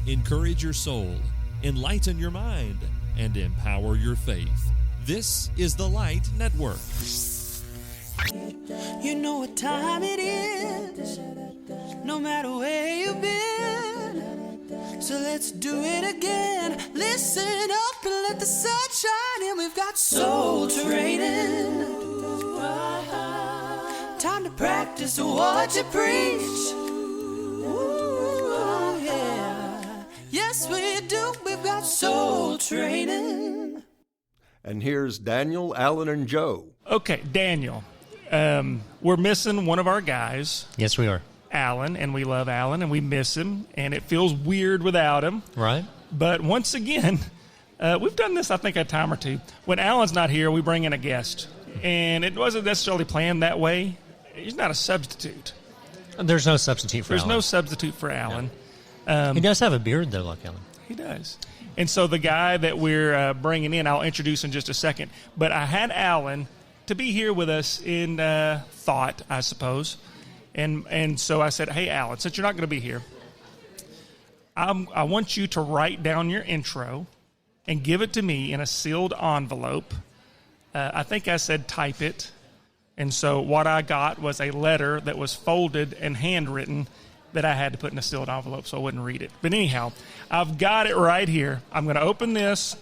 encourage your soul, enlighten your mind, and empower your faith. This is the Light Network. You know what time it is, no matter where you've been. So let's do it again. Listen up and let the sun shine in. We've got soul training. Time to practice what you preach. Ooh, yeah. Yes, we do. We've got soul training. And here's Daniel, Alan, and Joe. Okay, Daniel. We're missing one of our guys. Yes, we are. Alan, and we love Alan, and we miss him, and it feels weird without him. Right. But once again, we've done this, I think, a time or two. When Alan's not here, we bring in a guest, and it wasn't necessarily planned that way. He's not a substitute. There's no substitute for Alan. There's no substitute for Alan. No. He does have a beard, though, like Alan. He does. And so the guy that we're bringing in, I'll introduce in just a second. But I had Alan to be here with us in thought, I suppose. And so I said, hey, Alan, since you're not going to be here, I want you to write down your intro and give it to me in a sealed envelope. I think I said type it. And so what I got was a letter that was folded and handwritten that I had to put in a sealed envelope so I wouldn't read it. But anyhow, I've got it right here. I'm going to open this,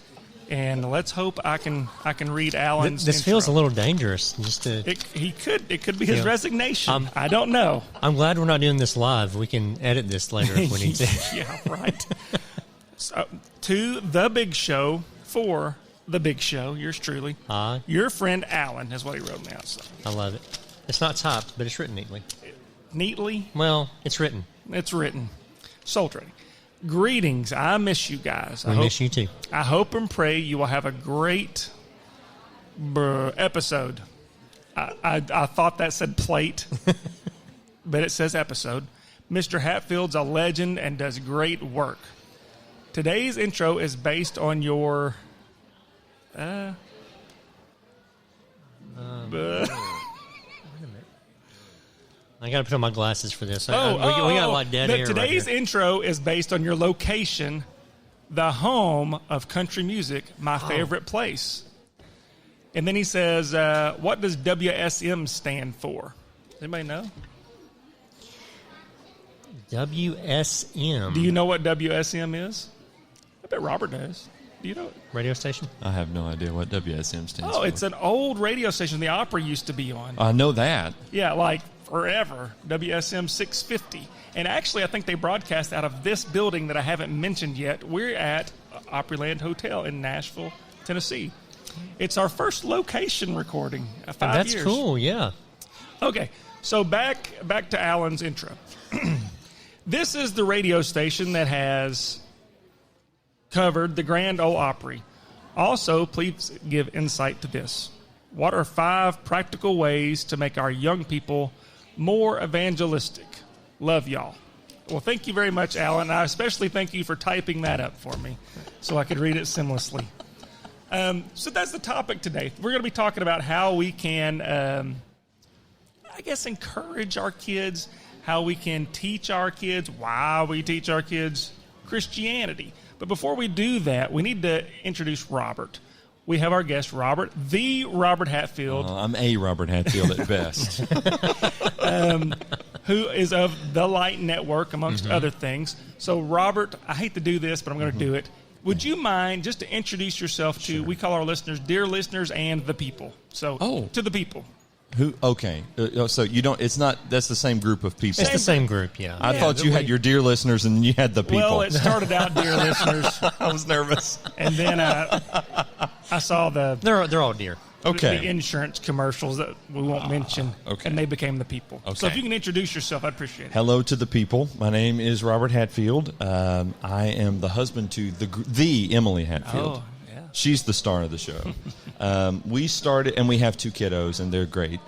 and let's hope I can read Alan's This intro. feels a little dangerous. Just to, It could be his resignation. I don't know. I'm glad we're not doing this live. We can edit this later if we need to. Yeah, right. So, to the big show, for the big show, yours truly. Your friend Alan is what he wrote now. So. I love it. It's not typed, but it's written neatly. Neatly? Well, it's written. It's written. Soul Trading. Greetings. I miss you guys. We miss you too. I hope and pray you will have a great episode. I thought that said plate, but it says episode. Mr. Hatfield's a legend and does great work. Today's intro is based on your... I got to put on my glasses for this. We got like dead air. Today's right here. intro is based on your location, the home of country music, my favorite place. And then he says, what does WSM stand for? Does anybody know? WSM. Do you know what WSM is? I bet Robert does. Do you know it? Radio station? I have no idea what WSM stands for. Oh, it's an old radio station the Opry used to be on. I know that. Yeah, like forever. WSM 650. And actually, I think they broadcast out of this building that I haven't mentioned yet. We're at Opryland Hotel in Nashville, Tennessee. It's our first location recording. 5 years. That's cool, yeah. Okay, so back to Alan's intro. This is the radio station that has covered the Grand Ole Opry. Also, please give insight to this. What are 5 practical ways to make our young people more evangelistic? Love y'all. Well, thank you very much, Alan. I especially thank you for typing that up for me so I could read it seamlessly. So that's the topic today. We're going to be talking about how we can, encourage our kids, how we can teach our kids, why we teach our kids Christianity. But before we do that, we need to introduce Robert. We have our guest, Robert, the Robert Hatfield. I'm a Robert Hatfield at best. Who is of the Light Network, amongst other things. So, Robert, I hate to do this, but I'm going to do it. Would you mind just to introduce yourself to, we call our listeners, dear listeners, and the people. So, to the people. Who? Okay. So you don't, it's not, that's the same group of people. It's the same group, yeah. I thought you had your dear listeners and you had the people. Well, it started out dear listeners. I was nervous. And then I saw They're all dear. Okay. the insurance commercials that we won't mention, and they became the people. Okay. So if you can introduce yourself, I'd appreciate it. Hello to the people. My name is Robert Hatfield. I am the husband to the Emily Hatfield. Oh, yeah. She's the star of the show. We started, and we have 2 kiddos, and they're great.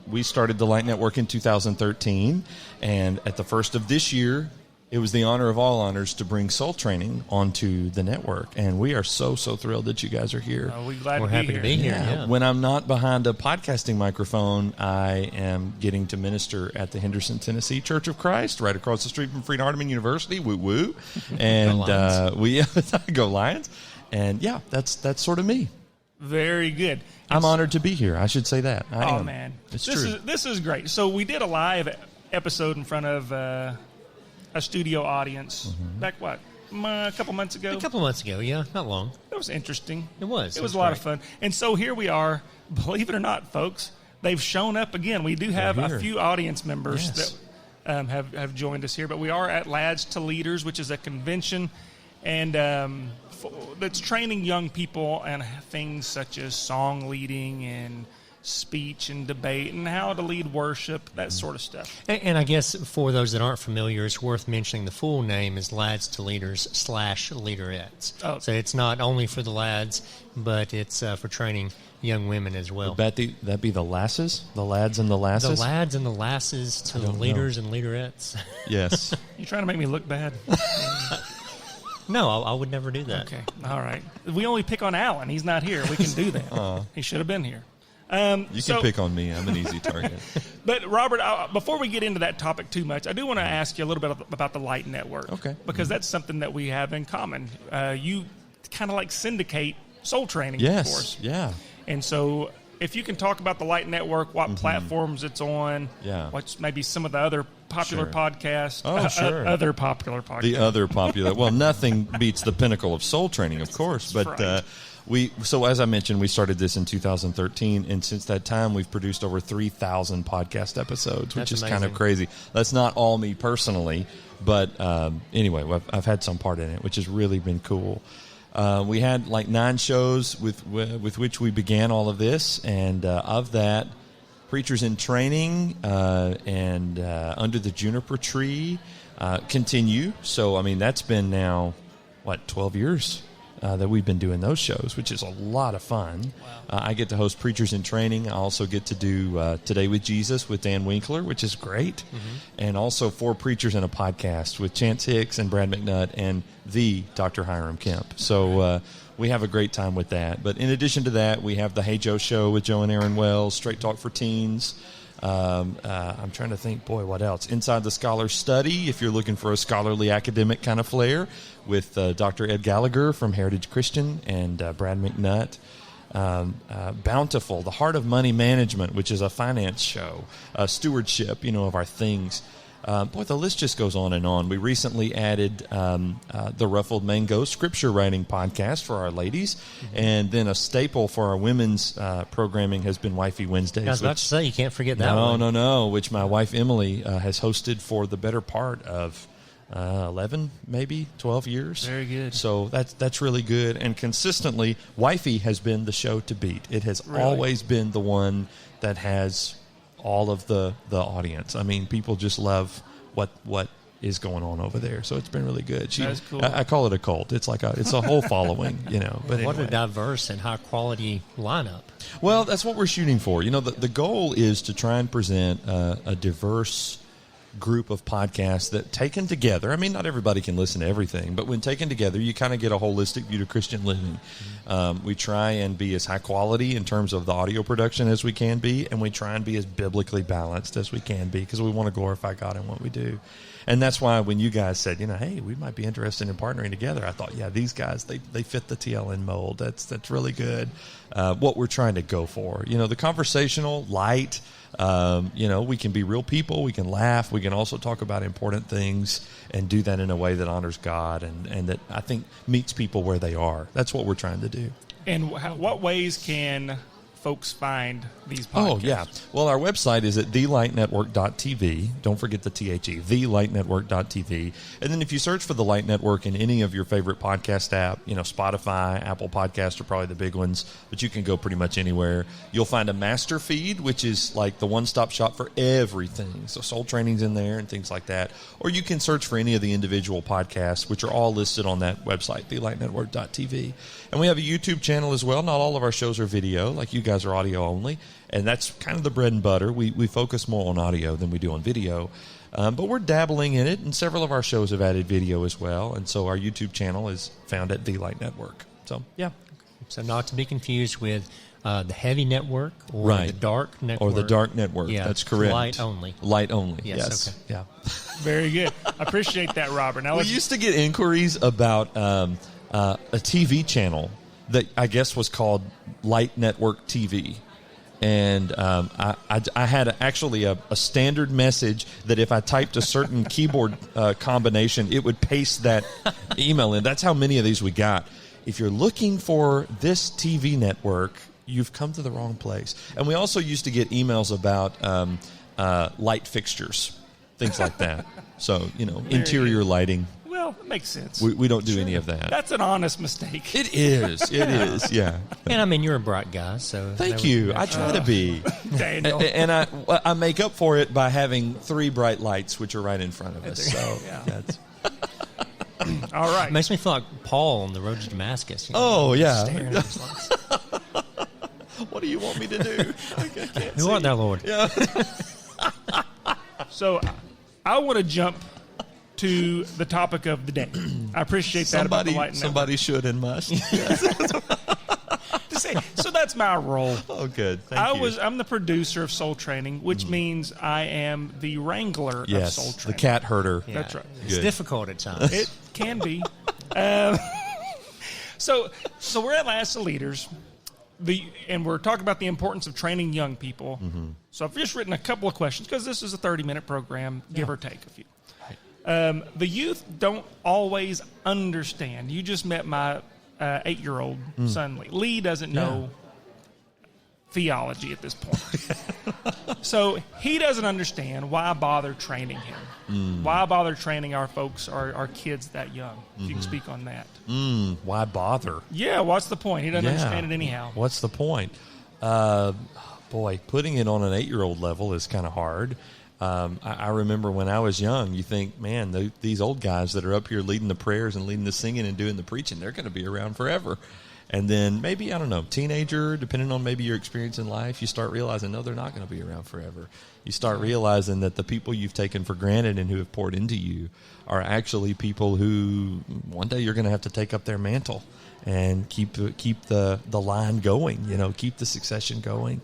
We started the Light Network in 2013, and at the first of this year, it was the honor of all honors to bring Soul Training onto the network, and we are so thrilled that you guys are here. We're happy to be here. Yeah. When I'm not behind a podcasting microphone, I am getting to minister at the Henderson, Tennessee Church of Christ, right across the street from Freed-Hardeman University. Woo woo, and we go Lions, and yeah, that's sort of me. Very good. I'm honored to be here. I should say that. I am. Man, it's true. This is great. So we did a live episode in front of a studio audience back a couple months ago. A couple months ago, yeah, not long. That was interesting. It was. It was a lot of fun. And so here we are. Believe it or not, folks, they've shown up again. We do have a few audience members that have joined us here, but we are at Lads to Leaders, which is a convention and that's training young people and things such as song leading and speech and debate and how to lead worship, that sort of stuff. And I guess for those that aren't familiar, it's worth mentioning the full name is Lads to Leaders /Leaderettes. Oh. So it's not only for the lads, but it's for training young women as well. Would that be the lasses? The lads and the lasses? The lads and the lasses to the leaders and leaderettes. Yes. You trying to make me look bad? No, I would never do that. Okay. All right. We only pick on Alan. He's not here. We can do that. He should have been here. You can pick on me. I'm an easy target. But, Robert, before we get into that topic too much, I do want to ask you a little bit about the Light Network. Okay. Because that's something that we have in common. You kind of like syndicate soul training for us. Yeah. And so if you can talk about the Light Network, what platforms it's on, Yeah. what's maybe some of the other popular podcasts. Oh, sure. Other popular podcasts. The other popular. Well, nothing beats the pinnacle of soul training, of course. But right. So as I mentioned, we started this in 2013, and since that time, we've produced over 3,000 podcast episodes, which is kind of crazy. That's not all me personally, but anyway, I've had some part in it, which has really been cool. We had like 9 shows with which we began all of this, and of that, Preachers in Training and Under the Juniper Tree continue. So, I mean, that's been now, 12 years that we've been doing those shows, which is a lot of fun. Wow. I get to host Preachers in Training. I also get to do Today with Jesus with Dan Winkler, which is great. And also 4 Preachers in a Podcast with Chance Hicks and Brad McNutt and the Dr. Hiram Kemp. So we have a great time with that. But in addition to that, we have the Hey Joe Show with Joe and Aaron Wells, Straight Talk for Teens. I'm trying to think, what else? Inside the Scholar Study, if you're looking for a scholarly academic kind of flair, with Dr. Ed Gallagher from Heritage Christian and Brad McNutt. Bountiful, The Heart of Money Management, which is a finance show. Stewardship, of our things. The list just goes on and on. We recently added the Ruffled Mango scripture writing podcast for our ladies, and then a staple for our women's programming has been Wifey Wednesdays. I was about to say, you can't forget that one. No, which my wife Emily has hosted for the better part of 11, maybe 12 years. Very good. So that's really good. And consistently, Wifey has been the show to beat. It has always been the one that has all of the audience. I mean, people just love what is going on over there. So it's been really good. That's cool. I call it a cult. It's like it's a whole following, But what anyway. a diverse and high quality lineup. Well, that's what we're shooting for. The goal is to try and present a diverse group of podcasts that, taken together, I mean, not everybody can listen to everything, but when taken together, you kind of get a holistic view to Christian living. We try and be as high quality in terms of the audio production as we can be, and we try and be as biblically balanced as we can be, because we want to glorify God in what we do. And that's why when you guys said, hey, we might be interested in partnering together, I thought, yeah, these guys, they fit the TLN mold. That's really good. What we're trying to go for, the conversational, light. We can be real people. We can laugh. We can also talk about important things and do that in a way that honors God and that I think meets people where they are. That's what we're trying to do. And what ways can folks find these podcasts? Oh, yeah. Well, our website is at thelightnetwork.tv. Don't forget the THE, thelightnetwork.tv. And then if you search for The Light Network in any of your favorite podcast app, Spotify, Apple Podcasts are probably the big ones, but you can go pretty much anywhere. You'll find a master feed, which is like the one-stop shop for everything. So soul training's in there and things like that. Or you can search for any of the individual podcasts, which are all listed on that website, thelightnetwork.tv. And we have a YouTube channel as well. Not all of our shows are video, like you guys are audio only, and that's kind of the bread and butter. We focus more on audio than we do on video. But we're dabbling in it, and several of our shows have added video as well. And so our YouTube channel is found at The Light Network. So, yeah. So not to be confused with the Heavy Network or Right. the Dark Network. Or the Dark Network. Yeah, That's correct. Light only. Light only. Yes, Yes. okay. Yeah. Very good. I appreciate that, Robert. Now We used to get inquiries about a TV channel that I guess was called Light Network TV. And I had actually a standard message that if I typed a certain keyboard combination, it would paste that email in. That's how many of these we got. If you're looking for this TV network, you've come to the wrong place. And we also used to get emails about light fixtures, things like that. So, interior lighting. Well, it makes sense. We don't do any of that. That's an honest mistake. It is. It is. Yeah. And I mean, you're a bright guy, so Thank you. I try to be. Daniel. And I make up for it by having 3 bright lights, which are right in front of us. So that's. All right. It makes me feel like Paul on the road to Damascus. Oh, yeah. Staring at these lights. What do you want me to do? Who art thou, Lord? Yeah. So I want to jump to the topic of the day. I appreciate that about the Light Network. Somebody should and must. So that's my role. Oh, good. Thank you. I'm the producer of Soul Training, which means I am the wrangler of Soul Training. the cat herder. Yeah. That's right. It's Good. difficult at times. It can be. So we're at Last of Leaders, and we're talking about the importance of training young people. Mm-hmm. So I've just written a couple of questions because this is a 30-minute program, give or take a few. The youth don't always understand. You just met my 8-year-old son, Lee. Lee doesn't know theology at this point. So he doesn't understand why bother training him. Why bother training our folks, our kids that young? If you can speak on that. Why bother? Yeah, what's the point? He doesn't understand it anyhow. What's the point? Boy, putting it on an 8-year-old level is kind of hard. I remember when I was young, you think, man, these old guys that are up here leading the prayers and leading the singing and doing the preaching, they're going to be around forever. And then maybe, I don't know, teenager, depending on maybe your experience in life, you start realizing, no, they're not going to be around forever. You start realizing that the people you've taken for granted and who have poured into you are actually people who one day you're going to have to take up their mantle and keep the line going, keep the succession going.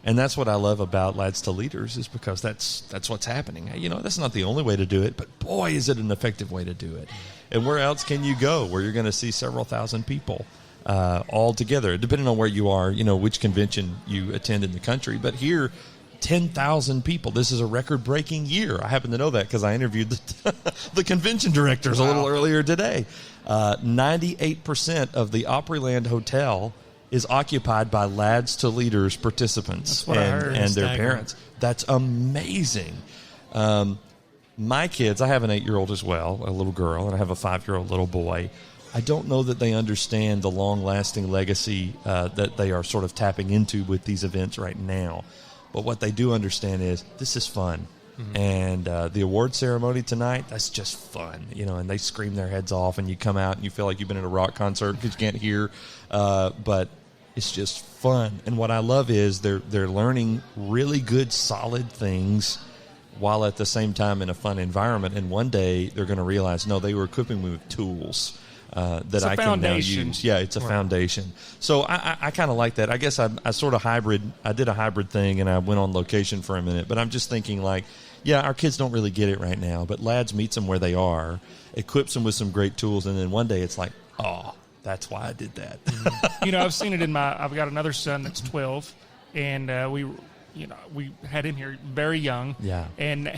And that's what I love about Lads to Leaders is because that's what's happening. That's not the only way to do it, but boy, is it an effective way to do it. And where else can you go where you're going to see several thousand people all together, depending on where you are, which convention you attend in the country. But here, 10,000 people. This is a record-breaking year. I happen to know that because I interviewed the convention directors a little earlier today. 98% of the Opryland Hotel is occupied by Lads to Leaders participants and their parents. That's amazing. My kids, I have an 8-year-old as well, a little girl, and I have a 5-year-old little boy. I don't know that they understand the long-lasting legacy that they are sort of tapping into with these events right now. But what they do understand is this is fun. Mm-hmm. And the award ceremony tonight, that's just fun, and they scream their heads off, and you come out and you feel like you've been at a rock concert because you can't hear, but it's just fun. And what I love is they're learning really good, solid things while at the same time in a fun environment. And one day they're going to realize, no, they were equipping me with tools that I can now use. Yeah, it's a foundation. So I kind of like that. I guess I sort of hybrid. I did a hybrid thing, and I went on location for a minute. But I'm just thinking our kids don't really get it right now. But Lads meets them where they are, equips them with some great tools, and then one day it's like, oh, that's why I did that. I've seen it I've got another son that's 12, and we had him here very young. Yeah. And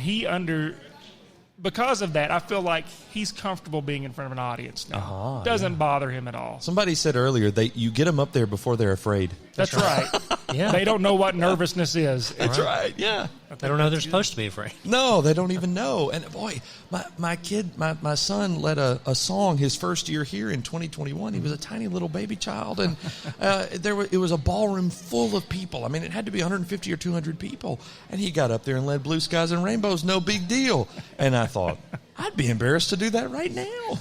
because of that, I feel like he's comfortable being in front of an audience now. Doesn't bother him at all. Somebody said earlier, you get them up there before they're afraid. That's right. Yeah. They don't know what nervousness is. That's right. Yeah. They don't know they're supposed to be afraid. No, they don't even know. And boy, my son led a song his first year here in 2021. He was a tiny little baby child, and it was a ballroom full of people. I mean, it had to be 150 or 200 people, and he got up there and led Blue Skies and Rainbows, no big deal. And I thought, I'd be embarrassed to do that right now,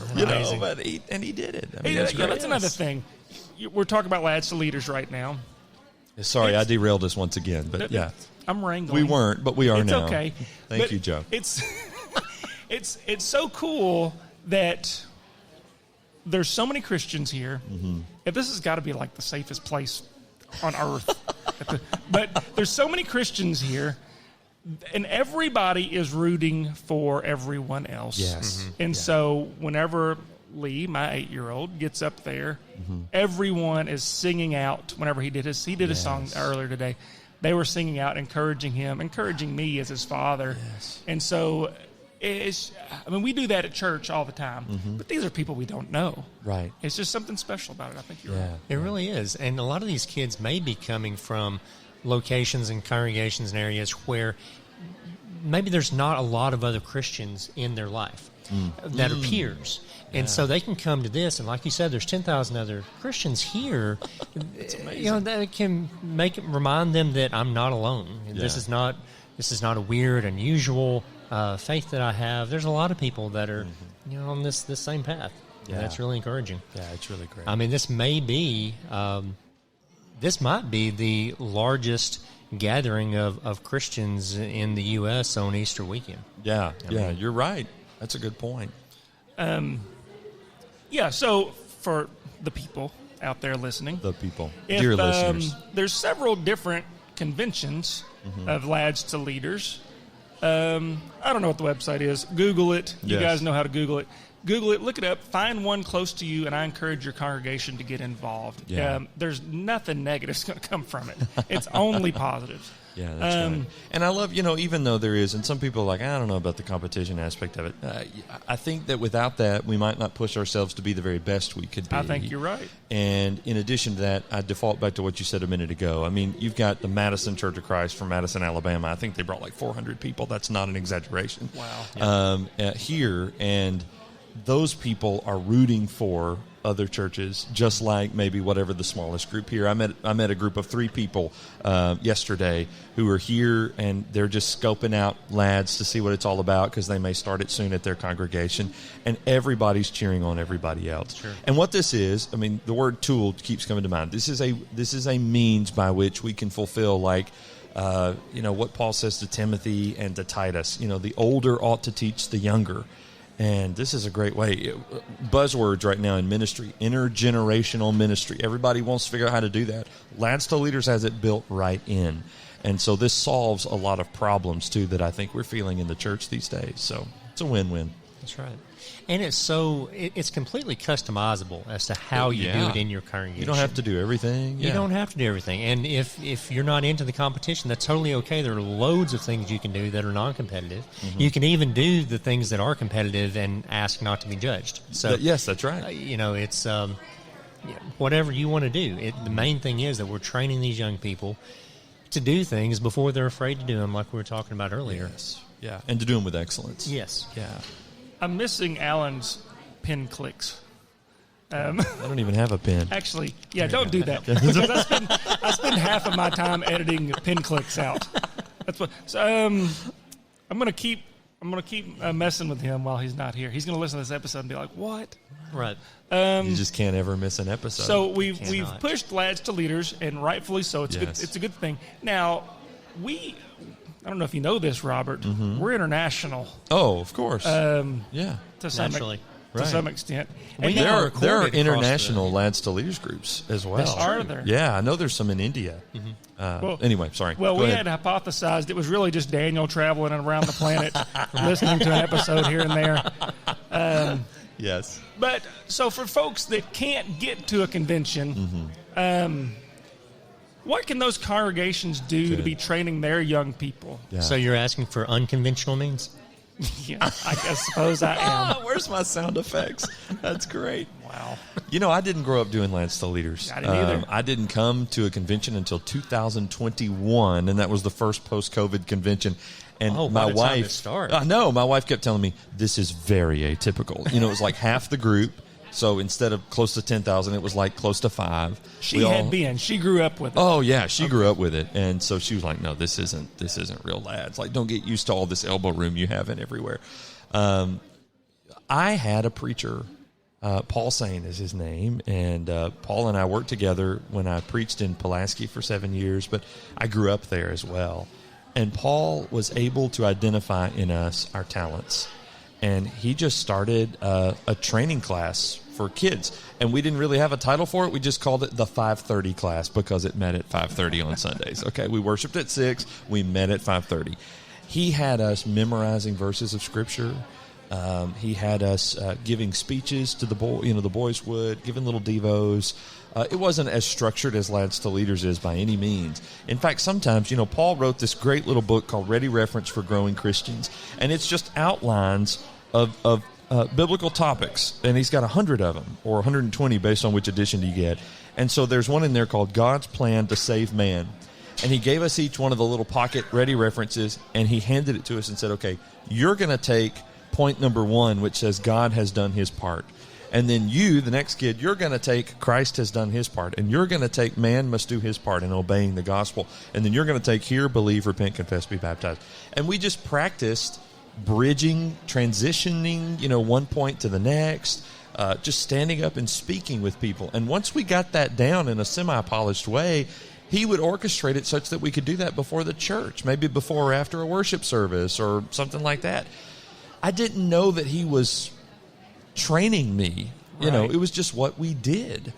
but he did it. I mean, that's another thing. We're talking about Lads to Leaders right now. Sorry, I derailed us once again, but yeah. I'm wrangling. We weren't, but we are it's now. It's okay. Thank you, Joe. It's so cool that there's so many Christians here. Mm-hmm. If this has got to be like the safest place on earth. But there's so many Christians here, and everybody is rooting for everyone else. Yes. Mm-hmm. And so whenever Lee, my 8-year-old, gets up there, everyone is singing out whenever he did a song earlier today. They were singing out, encouraging him, encouraging me as his father. Yes. And so we do that at church all the time, but these are people we don't know. Right. It's just something special about it. I think you're right. It really is. And a lot of these kids may be coming from locations and congregations and areas where maybe there's not a lot of other Christians in their life that are peers. And so they can come to this, and like you said, there's 10,000 other Christians here. That can remind them that I'm not alone. Yeah. This is not a weird, unusual faith that I have. There's a lot of people that are, on this same path. Yeah, and that's really encouraging. Yeah, it's really great. I mean, this might be the largest gathering of Christians in the U.S. on Easter weekend. Yeah, you're right. That's a good point. So for the people out there listening. Dear listeners. There's several different conventions of Lads to Leaders. I don't know what the website is. Google it. You guys know how to Google it. Google it, look it up, find one close to you, and I encourage your congregation to get involved. Yeah. There's nothing negative that's going to come from it. It's only positives. Yeah, that's right. And I love, even though there is, and some people are like, I don't know about the competition aspect of it. I think that without that, we might not push ourselves to be the very best we could be. I think you're right. And in addition to that, I default back to what you said a minute ago. I mean, you've got the Madison Church of Christ from Madison, Alabama. I think they brought like 400 people. That's not an exaggeration. Wow. Here, and those people are rooting for other churches, just like maybe whatever the smallest group here. I met a group of 3 people yesterday who are here, and they're just scoping out Lads to see what it's all about because they may start it soon at their congregation, and everybody's cheering on everybody else. Sure. And what this is, I mean, the word tool keeps coming to mind. This is a means by which we can fulfill what Paul says to Timothy and to Titus. The older ought to teach the younger. And this is a great way. Buzzwords right now in ministry, intergenerational ministry. Everybody wants to figure out how to do that. Lads to Leaders has it built right in. And so this solves a lot of problems, too, that I think we're feeling in the church these days. So it's a win-win. That's right. And it's completely customizable as to how you do it in your congregation. You don't have to do everything. You don't have to do everything. And if you're not into the competition, that's totally okay. There are loads of things you can do that are non-competitive. Mm-hmm. You can even do the things that are competitive and ask not to be judged. So yes, that's right. It's whatever you want to do. The main thing is that we're training these young people to do things before they're afraid to do them, like we were talking about earlier. Yes. Yeah, and to do them with excellence. Yes. Yeah. I'm missing Alan's pin clicks. I don't even have a pin. Actually, don't do that because I spend half of my time editing pin clicks out. That's what. So I'm gonna keep messing with him while he's not here. He's gonna listen to this episode and be like, "What?" Right. You just can't ever miss an episode. So we've pushed Lads to Leaders, and rightfully so. It's good. It's a good thing. Now I don't know if you know this, Robert. Mm-hmm. We're international. Oh, of course. Naturally. To some extent. There are international Lads to Leaders groups as well. Are there? Yeah, I know there's some in India. Mm-hmm. Anyway, sorry. Well, we had hypothesized it was really just Daniel traveling around the planet, listening to an episode here and there. Yes. But so for folks that can't get to a convention, what can those congregations do to be training their young people? Yeah. So you're asking for unconventional means? Yeah, I suppose I am. Where's my sound effects? That's great. Wow. I didn't grow up doing Lads to Leaders. I didn't either. I didn't come to a convention until 2021, and that was the first post-COVID convention. And my wife, my wife kept telling me, this is very atypical. It was like half the group. So instead of close to 10,000, it was like close to 5. She grew up with it. Oh yeah, she grew up with it, and so she was like, "No, this isn't real Lads. Like, don't get used to all this elbow room you have in everywhere." I had a preacher, Paul Sain is his name, and Paul and I worked together when I preached in Pulaski for 7 years. But I grew up there as well, And Paul was able to identify in us our talents. And he just started a training class for kids. And we didn't really have a title for it. We just called it the 5:30 class because it met at 5:30 on Sundays. Okay, we worshiped at 6. We met at 5:30. He had us memorizing verses of Scripture. He had us giving speeches to the boys would, giving little devos. It wasn't as structured as Lads to Leaders is by any means. In fact, sometimes, Paul wrote this great little book called Ready Reference for Growing Christians, and it's just outlines of biblical topics, and he's got 100 of them, or 120 based on which edition you get. And so there's one in there called God's Plan to Save Man. And he gave us each one of the little pocket ready references, and he handed it to us and said, okay, you're going to take point number 1, which says God has done his part. And then you, the next kid, you're going to take Christ has done his part. And you're going to take man must do his part in obeying the gospel. And then you're going to take hear, believe, repent, confess, be baptized. And we just practiced bridging, transitioning, one point to the next, just standing up and speaking with people. And once we got that down in a semi-polished way, he would orchestrate it such that we could do that before the church, maybe before or after a worship service or something like that. I didn't know that he was training me. It was just what we did.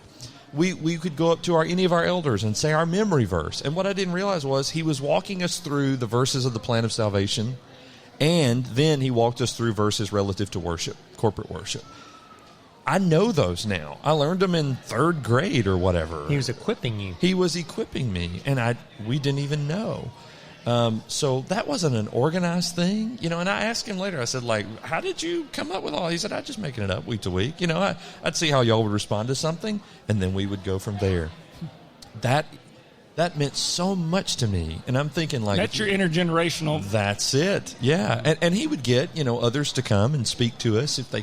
We could go up to any of our elders and say our memory verse. And what I didn't realize was he was walking us through the verses of the plan of salvation, and then he walked us through verses relative to worship, corporate worship. I know those now. I learned them in 3rd grade or whatever. He was equipping you. He was equipping me, and we didn't even know. So that wasn't an organized thing, and I asked him later, I said, how did you come up with all? He said, I'm just making it up week to week. I'd see how y'all would respond to something, and then we would go from there. That meant so much to me, and I'm thinking that's your intergenerational. That's it, yeah. And he would get others to come and speak to us if they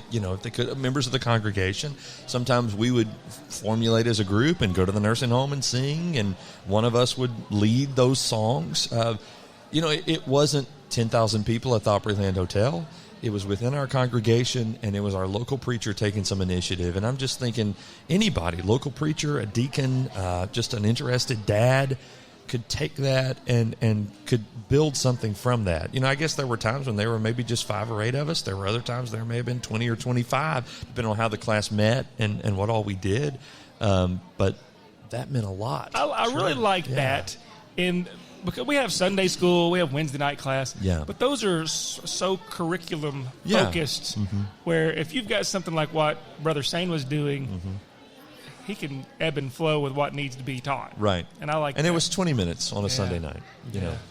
could, members of the congregation. Sometimes we would formulate as a group and go to the nursing home and sing, and one of us would lead those songs. It wasn't 10,000 people at the Opryland Hotel. It was within our congregation, and it was our local preacher taking some initiative. And I'm just thinking anybody, local preacher, a deacon, just an interested dad, could take that and could build something from that. I guess there were times when there were maybe just 5 or 8 of us. There were other times there may have been 20 or 25, depending on how the class met and what all we did. But that meant a lot. I really like that. Because we have Sunday school, we have Wednesday night class, but those are so curriculum focused, where if you've got something like what Brother Sane was doing, he can ebb and flow with what needs to be taught. Right. And I like that. And it was 20 minutes on a Sunday night.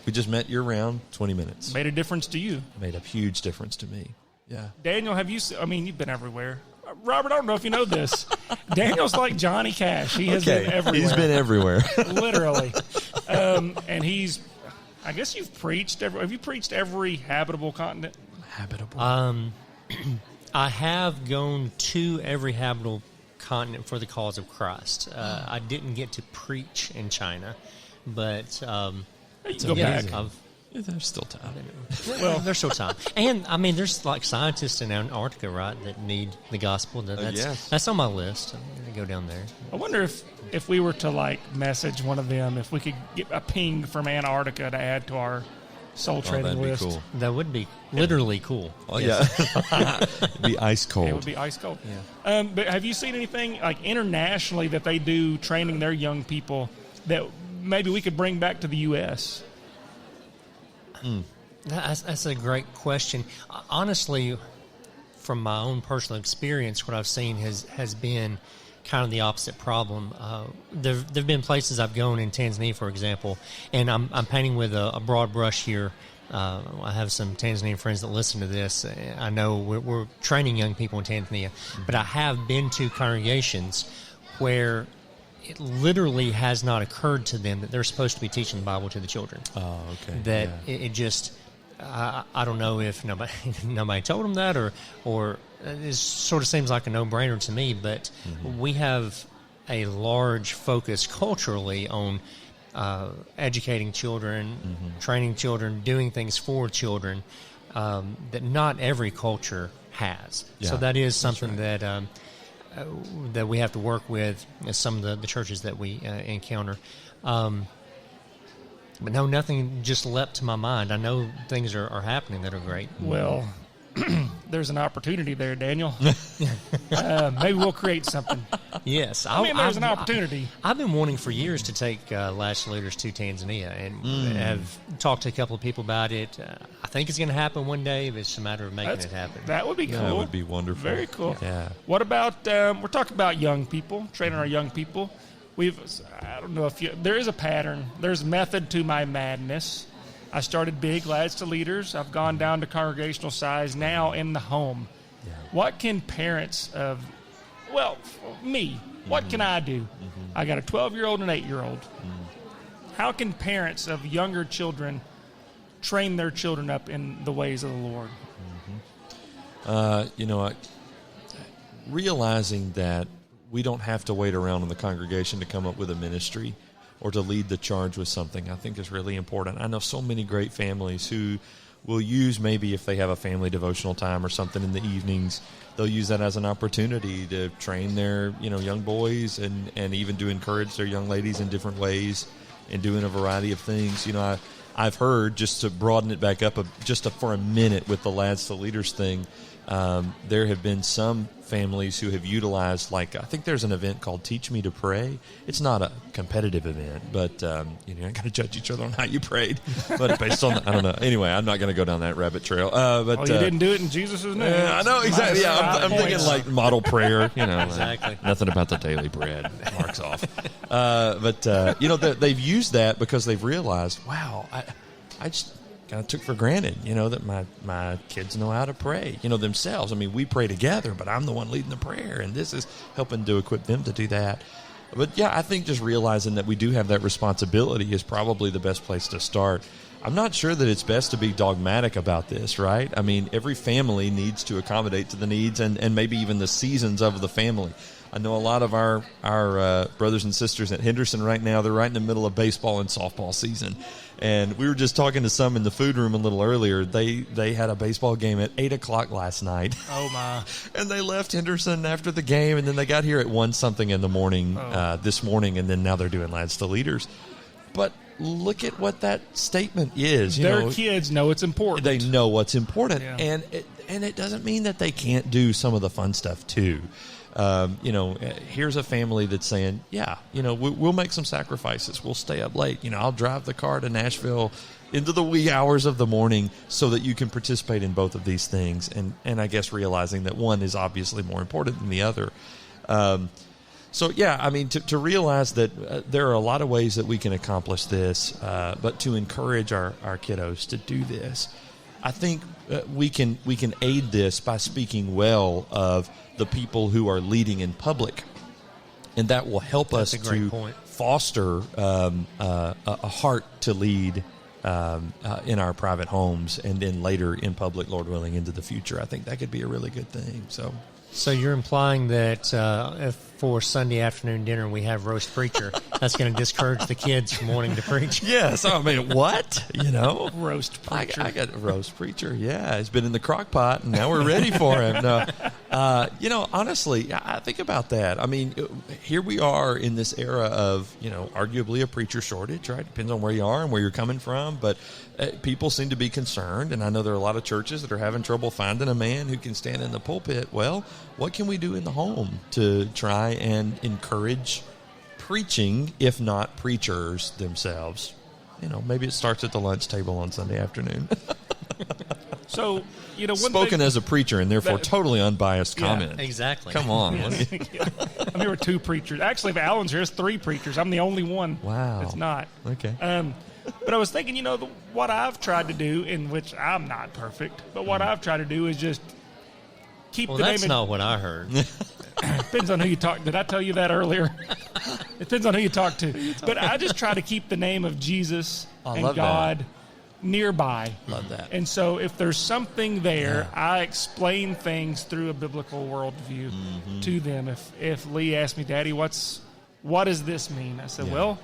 We just met year-round, 20 minutes. Made a difference to you. Made a huge difference to me. Yeah. Daniel, you've been everywhere. Robert, I don't know if you know this. Daniel's like Johnny Cash. He has been everywhere. He's been everywhere. Literally. And I guess you've preached. Have you preached every habitable continent? Habitable? I have gone to every habitable continent for the cause of Christ. I didn't get to preach in China, but go back. There's still time. Well, there's still time. And, there's scientists in Antarctica, right, that need the gospel. That's on my list. I'm going to go down there. I wonder if we were to, message one of them, if we could get a ping from Antarctica to add to our soul trading list. Cool. That would be literally cool. Oh, yes. It'd be ice cold. It would be ice cold. Yeah. But have you seen anything, internationally that they do training their young people that maybe we could bring back to the U.S.? That's a great question. Honestly, from my own personal experience, what I've seen has been kind of the opposite problem. There've been places I've gone in Tanzania, for example, and I'm painting with a broad brush here. I have some Tanzanian friends that listen to this. I know we're training young people in Tanzania, but I have been to congregations where it literally has not occurred to them that they're supposed to be teaching the Bible to the children. Oh, okay. That it just, I don't know if nobody told them that or it sort of seems like a no-brainer to me, but we have a large focus culturally on educating children, training children, doing things for children that not every culture has. Yeah, so that is something that we have to work with as some of the churches that we encounter. But no, nothing just leapt to my mind. I know things are happening that are great. Well, there's an opportunity there, Daniel. Maybe we'll create something. Yes. There's an opportunity. I've been wanting for years to take Latch Leaders to Tanzania, and have talked to a couple of people about it. I think it's going to happen one day, but it's a matter of making it happen. That would be cool. That would be wonderful. Very cool. Yeah. What about, we're talking about young people, training our young people. I don't know if there is a pattern. There's method to my madness. I started big, Lads to Leaders. I've gone down to congregational size, now in the home. Yeah. What can parents of, me, what can I do? I got a 12-year-old and an 8-year-old. How can parents of younger children train their children up in the ways of the Lord? Realizing that we don't have to wait around in the congregation to come up with a ministry or to lead the charge with something, I think is really important. I know so many great families who will use, maybe if they have a family devotional time or something in the evenings, they'll use that as an opportunity to train their young boys and even to encourage their young ladies in different ways and doing a variety of things. I've heard, just to broaden it back up for a minute with the Lads to Leaders thing, there have been some families who have utilized, I think there's an event called Teach Me to Pray. It's not a competitive event, but you got to judge each other on how you prayed. But based on, I don't know. Anyway, I'm not going to go down that rabbit trail. But you didn't do it in Jesus' name. I know, exactly. Yeah, I'm thinking model prayer. Exactly. Nothing about the daily bread. Marks off. But they've used that because they've realized, wow, I just kind of took for granted, that my kids know how to pray, themselves. I mean, we pray together, but I'm the one leading the prayer, and this is helping to equip them to do that. But, yeah, I think just realizing that we do have that responsibility is probably the best place to start. I'm not sure that it's best to be dogmatic about this, right? I mean, every family needs to accommodate to the needs and maybe even the seasons of the family. I know a lot of our brothers and sisters at Henderson right now, they're right in the middle of baseball and softball season. And we were just talking to some in the food room a little earlier. They had a baseball game at 8 o'clock last night. Oh, my. And they left Henderson after the game, and then they got here at 1-something in the morning this morning, and then now they're doing Lads to Leaders. But look at what that statement is. Their kids know it's important. They know what's important. Yeah. And it doesn't mean that they can't do some of the fun stuff, too. Here's a family that's saying, we'll make some sacrifices. We'll stay up late. I'll drive the car to Nashville into the wee hours of the morning so that you can participate in both of these things. And I guess realizing that one is obviously more important than the other. To realize that there are a lot of ways that we can accomplish this, but to encourage our kiddos to do this, I think we can aid this by speaking well of the people who are leading in public, and that will help us to foster a heart to lead in our private homes, and then later in public, Lord willing, into the future. I think that could be a really good thing. So you're implying that if for Sunday afternoon dinner we have roast preacher, that's going to discourage the kids from wanting to preach? Yes. I mean, what? Roast preacher. I got a roast preacher. Yeah, he's been in the crock pot, and now we're ready for him. No, honestly, I think about that. I mean, here we are in this era of, arguably a preacher shortage, right? Depends on where you are and where you're coming from, but people seem to be concerned, and I know there are a lot of churches that are having trouble finding a man who can stand in the pulpit. Well, what can we do in the home to try and encourage preaching, if not preachers themselves? Maybe it starts at the lunch table on Sunday afternoon. So, spoken as a preacher, and therefore totally unbiased comment. Exactly. Come on. There were 2 preachers. Actually, if Alan's here, there's 3 preachers. I'm the only one. Wow. It's not. Okay. But I was thinking, what I've tried to do, in which I'm not perfect, but what I've tried to do is just keep the name. Well, that's not what I heard. Depends on who you talk to. Did I tell you that earlier? It depends on who you talk to. But I just try to keep the name of Jesus and God nearby. Love that. And so if there's something there, I explain things through a biblical worldview to them. If Lee asked me, Daddy, what does this mean? I said, well,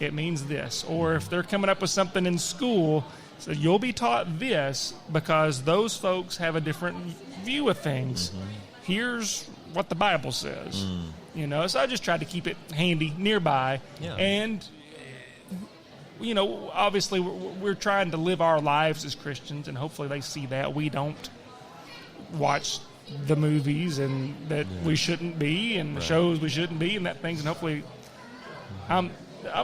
it means this. Or if they're coming up with something in school, so you'll be taught this because those folks have a different view of things. Here's what the Bible says. So I just tried to keep it handy, nearby. And obviously we're trying to live our lives as Christians, and hopefully they see that we don't watch the movies and that we shouldn't be, and the shows we shouldn't be, and that things, and hopefully, so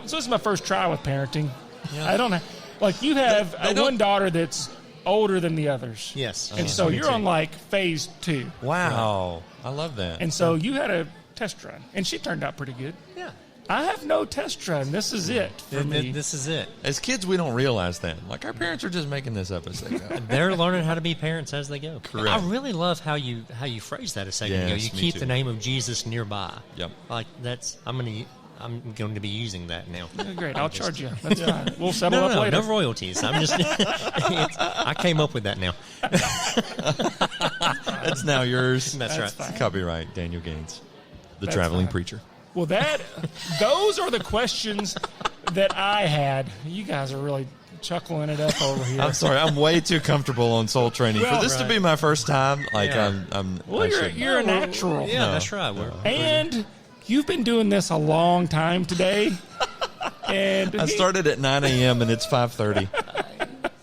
this is my first try with parenting. Yeah. I don't have, like, you have one daughter that's older than the others. Yes. And so you're on like phase 2. Wow. I love that. And so you had a test run, and she turned out pretty good. Yeah. I have no test run. This is it for me. This is it. As kids, we don't realize that. Like, our parents are just making this up as they go. They're learning how to be parents as they go. Correct. I really love how you phrased that a second ago. You keep the name of Jesus nearby. Yep. Like, I'm going to be using that now. Yeah, great. I'll charge you. That's fine. We'll settle up later. No royalties. I'm just. I came up with that now. That's now yours. That's right. Fine. Copyright Daniel Gaines, the traveling fine. preacher. Well, those are the questions that I had. You guys are really chuckling it up over here. I'm sorry. I'm way too comfortable on soul training for this to be my first time. Like, Well, you're a natural. Yeah, that's right. And you've been doing this a long time today. And I started at 9 a.m. and it's 5:30.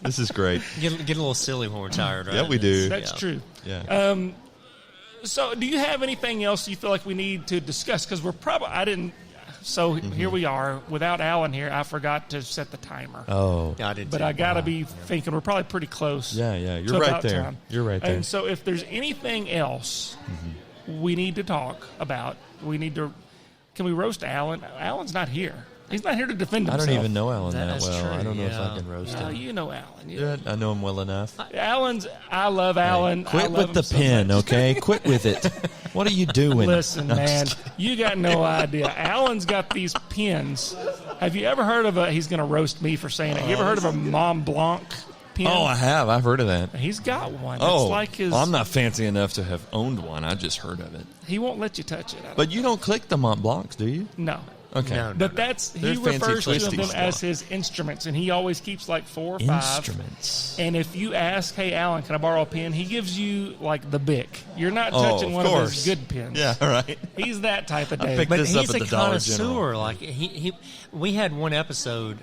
This is great. Get a little silly when we're tired, right? Yeah, we do. That's true. Yeah. So, do you have anything else you feel like we need to discuss? Because we're probably here we are. Without Alan here, I forgot to set the timer. Oh, I did. But I got to be thinking we're probably pretty close. Yeah. You're right there. Time. You're right there. And so, if there's anything else we need to talk about, can we roast Alan? Alan's not here. He's not here to defend himself. I don't even know Alan that That's well. true, I don't know if I can roast No, him. you know Alan. Yeah, I know him well enough. I love Alan. Quit I love with him the so pen, much. okay? Quit with it. What are you doing? Listen, man, you got no idea. Alan's got these pins. Have you ever heard of he's going to roast me for saying it. You ever heard of a Mont Blanc pen? Oh, I have. I've heard of that. He's got one. Oh, it's like his. well, I'm not fancy enough to have owned one. I just heard of it. He won't let you touch it. But you don't click the Mont Blancs, do you? No. Okay. No. But he They're fancy refers to twisty them stuff. as his instruments, and he always keeps like 4 or 5. Instruments. And if you ask, hey, Alan, can I borrow a pen? He gives you like the Bic. You're not Oh, touching of one of course. his good pens. Yeah, right. He's that type of I Dave. picked But this he's up at a the Dollar connoisseur. General. Like we had one episode.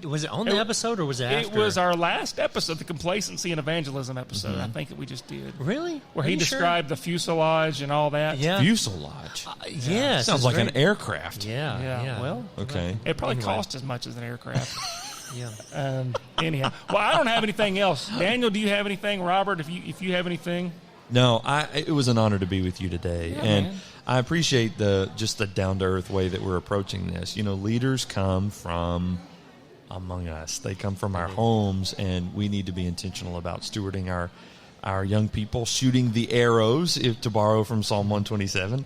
Was it on the episode or was it after? It was our last episode, the complacency and evangelism episode. I think that we just did. Really? Where Are he you sure? described the fuselage and all that. Yeah. Fuselage. Yes. Sounds it's like very- an aircraft. Yeah. Well, Okay. it probably Anyway. cost as much as an aircraft. Yeah. Anyhow, well, I don't have anything else. Daniel, do you have anything? Robert, if you have anything? No, it was an honor to be with you today, and man. I appreciate the down to earth way that we're approaching this. You know, leaders come from among us; they come from our homes, and we need to be intentional about stewarding our young people, shooting the arrows, if to borrow from Psalm 127,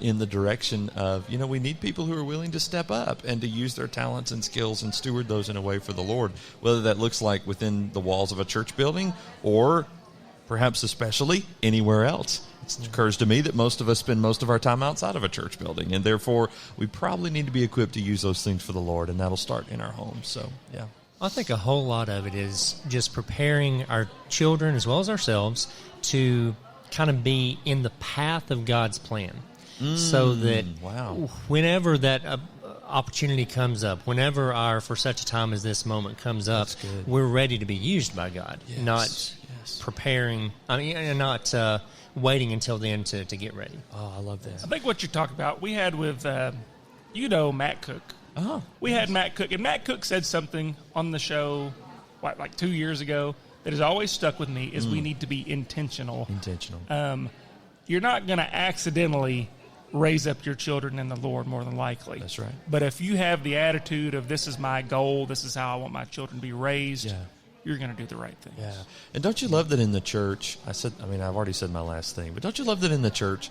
in the direction of, we need people who are willing to step up and to use their talents and skills and steward those in a way for the Lord, whether that looks like within the walls of a church building or perhaps especially anywhere else. It occurs to me that most of us spend most of our time outside of a church building, and therefore we probably need to be equipped to use those things for the Lord, and that'll start in our homes. So, yeah. I think a whole lot of it is just preparing our children as well as ourselves to kind of be in the path of God's plan, so that whenever that opportunity comes up, whenever our for such a time as this moment comes up, we're ready to be used by God, not preparing. And not waiting until then to get ready. Oh, I love that. I think what you're talking about, we had with, Matt Cook. Oh, We had Matt Cook, and Matt Cook said something on the show, like 2 years ago, that has always stuck with me, is we need to be intentional. You're not going to accidentally raise up your children in the Lord, more than likely. That's right. But if you have the attitude of, this is my goal, this is how I want my children to be raised, you're going to do the right things. Yeah. And don't you love that in the church, I've already said my last thing, but don't you love that in the church,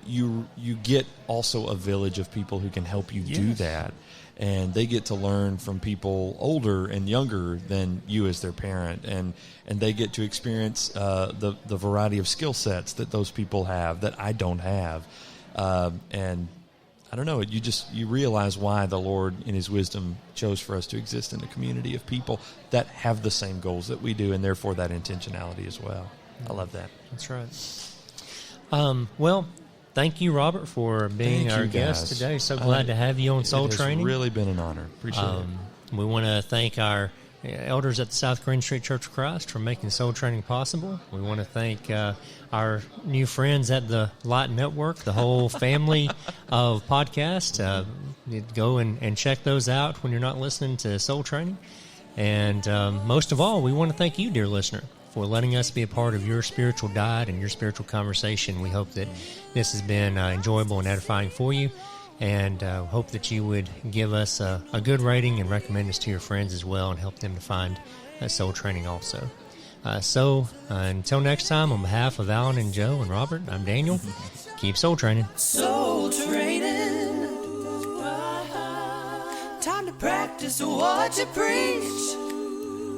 you get also a village of people who can help you do that, and they get to learn from people older and younger than you as their parent, and they get to experience the variety of skill sets that those people have that I don't have, and I don't know, you realize why the Lord in His wisdom chose for us to exist in a community of people that have the same goals that we do, and therefore that intentionality as well. I love that. That's right. Well, thank you, Robert, for being our guest today. So glad to have you on Soul Training. It's really been an honor. Appreciate it. We want to thank our elders at the South Green Street Church of Christ for making Soul Training possible. We want to thank our new friends at the Light Network, the whole family of podcasts. Go and check those out when you're not listening to Soul Training. And most of all, we want to thank you, dear listener, for letting us be a part of your spiritual diet and your spiritual conversation. We hope that this has been enjoyable and edifying for you, and hope that you would give us a good rating and recommend us to your friends as well and help them to find Soul Training also. So until next time, on behalf of Alan and Joe and Robert, I'm Daniel. Keep Soul Training. Soul training. Time to practice what you preach.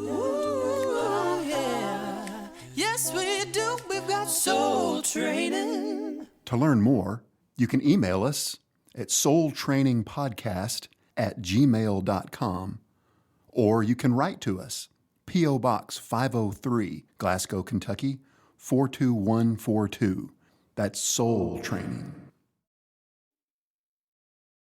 Ooh, yeah. Yes, we do. We've got soul training. To learn more, you can email us at soultrainingpodcast@gmail.com, or you can write to us, P.O. Box 503, Glasgow, Kentucky, 42142. That's Soul Training.